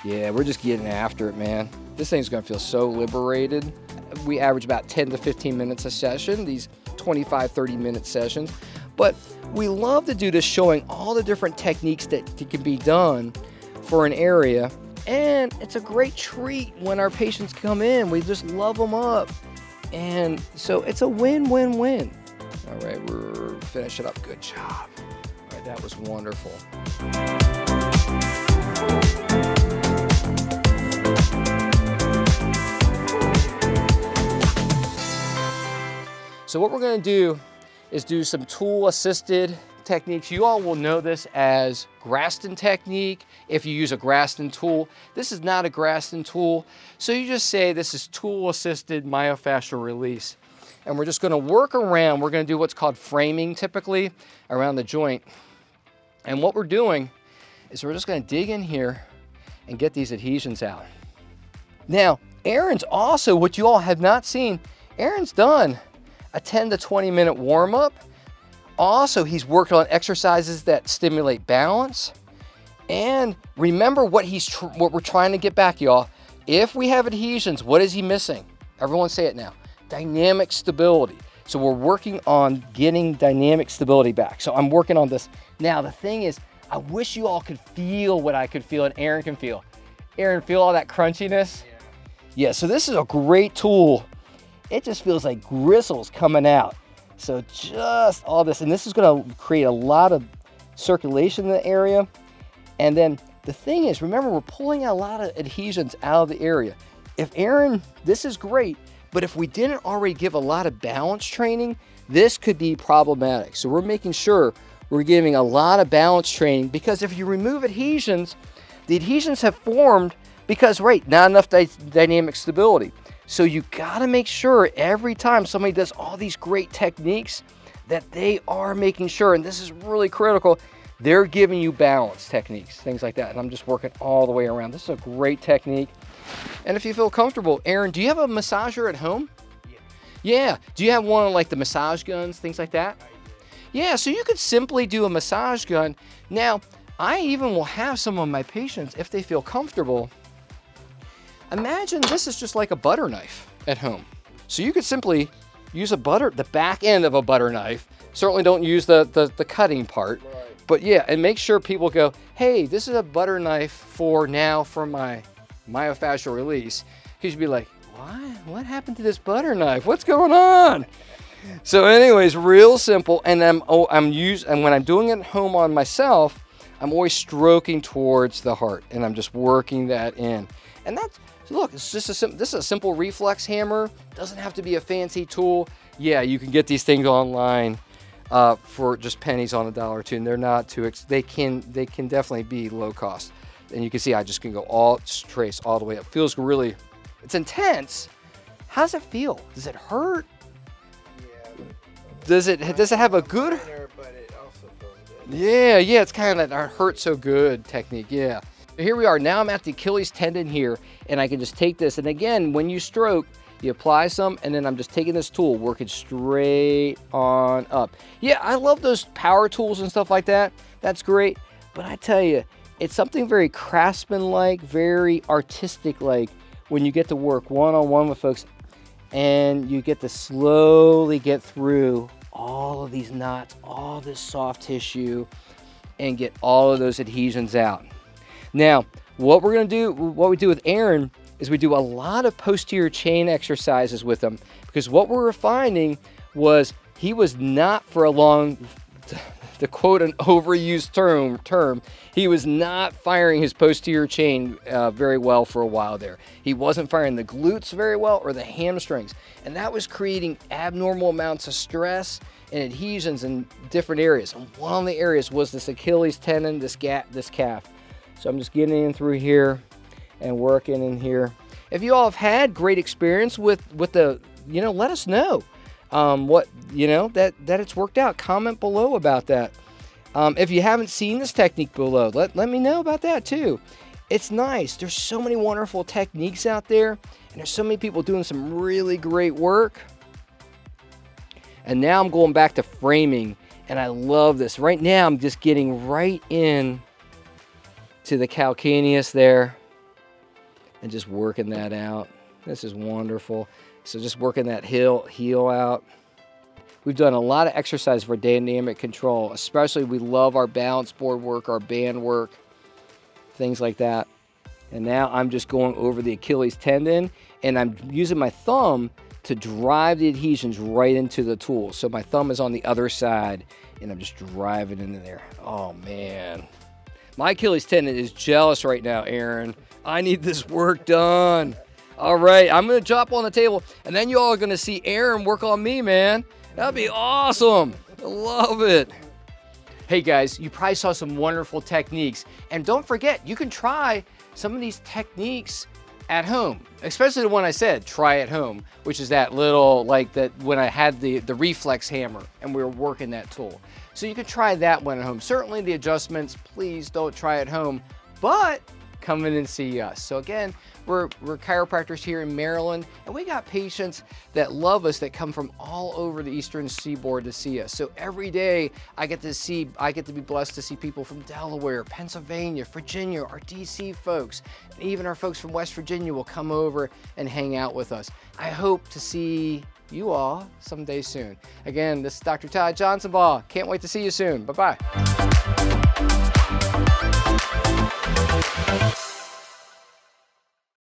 Yeah, we're just getting after it, man. This thing's gonna feel so liberated. We average about 10 to 15 minutes a session, these 25, 30-minute sessions. But we love to do this, showing all the different techniques that can be done for an area. And it's a great treat when our patients come in. We just love them up. And so it's a win-win-win. All right, we're finishing up. Good job. All right, that was wonderful. So what we're going to do is do some tool-assisted techniques. You all will know this as Graston technique if you use a Graston tool. This is not a Graston tool, so you just say this is tool-assisted myofascial release. And we're just going to work around. We're going to do what's called framing typically around the joint. And what we're doing is we're just going to dig in here and get these adhesions out. Now, Aaron's also, what you all have not seen, Aaron's done a 10 to 20 minute warm up. Also, he's worked on exercises that stimulate balance. And remember what we're trying to get back, y'all. If we have adhesions, what is he missing? Everyone say it now. Dynamic stability. So we're working on getting dynamic stability back. So I'm working on this. Now, the thing is, I wish you all could feel what I could feel and Aaron can feel. Aaron, feel all that crunchiness? Yeah, so this is a great tool. It just feels like gristles coming out. So just all this, and this is gonna create a lot of circulation in the area. And then the thing is, remember, we're pulling out a lot of adhesions out of the area. If Aaron, this is great, but if we didn't already give a lot of balance training, this could be problematic. So we're making sure we're giving a lot of balance training, because if you remove adhesions, the adhesions have formed because, right, not enough dynamic stability. So you gotta make sure every time somebody does all these great techniques that they are making sure, and this is really critical, they're giving you balance techniques, things like that. And I'm just working all the way around. This is a great technique. And if you feel comfortable, Aaron, do you have a massager at home? Yeah. Do you have one of like the massage guns, things like that? Yeah, so you could simply do a massage gun. Now, I even will have some of my patients, if they feel comfortable, imagine this is just like a butter knife at home. So you could simply use the back end of a butter knife. Certainly don't use the cutting part. Right. But yeah, and make sure people go, hey, this is a butter knife for my myofascial release. Because you'd be like, what happened to this butter knife? What's going on? So anyways, real simple. And and when I'm doing it at home on myself, I'm always stroking towards the heart, and I'm just working that in. And look, it's just this is a simple reflex hammer. Doesn't have to be a fancy tool. Yeah, you can get these things online for just pennies on a dollar or two, and they're not too. They can definitely be low cost. And you can see I just can go trace all the way up. Feels really, it's intense. How does it feel? Does it hurt? Yeah. Does it have a good? But it also feels good. Yeah, it's kind of that hurt so good technique. Yeah. Here we are. Now I'm at the Achilles tendon here, and I can just take this. And again, when you stroke, you apply some, and then I'm just taking this tool, working straight on up. Yeah, I love those power tools and stuff like that. That's great. But I tell you, it's something very craftsman-like, very artistic-like when you get to work one-on-one with folks, and you get to slowly get through all of these knots, all this soft tissue, and get all of those adhesions out. Now, what we do with Aaron is we do a lot of posterior chain exercises with him, because what we were finding was he was not, for a long, to quote an overused term, he was not firing his posterior chain very well for a while there. He wasn't firing the glutes very well or the hamstrings, and that was creating abnormal amounts of stress and adhesions in different areas. And one of the areas was this Achilles tendon, this calf. So I'm just getting in through here and working in here. If you all have had great experience with the, let us know that it's worked out. Comment below about that. If you haven't seen this technique below, let me know about that too. It's nice. There's so many wonderful techniques out there, and there's so many people doing some really great work. And now I'm going back to framing, and I love this. Right now I'm just getting right in to the calcaneus there. and just working that out. This is wonderful. So just working that heel out. We've done a lot of exercise for dynamic control, especially we love our balance board work, our band work, things like that. And now I'm just going over the Achilles tendon, and I'm using my thumb to drive the adhesions right into the tool. So my thumb is on the other side, and I'm just driving into there. Oh man. My Achilles tendon is jealous right now, Aaron. I need this work done. All right, I'm gonna drop on the table, and then you all are gonna see Aaron work on me, man. That'd be awesome. I love it. Hey guys, you probably saw some wonderful techniques. And don't forget, you can try some of these techniques at home, especially the one I said, try at home, which is that little, like that when I had the reflex hammer and we were working that tool. So you can try that one at home. Certainly the adjustments, please don't try at home, but come in and see us. So again, we're chiropractors here in Maryland, and we got patients that love us that come from all over the Eastern Seaboard to see us. So every day I get to be blessed to see people from Delaware, Pennsylvania, Virginia, our DC folks, and even our folks from West Virginia will come over and hang out with us. I hope to see you all someday soon. Again, this is Dr. Todd Johnsonbaugh. Can't wait to see you soon. Bye-bye.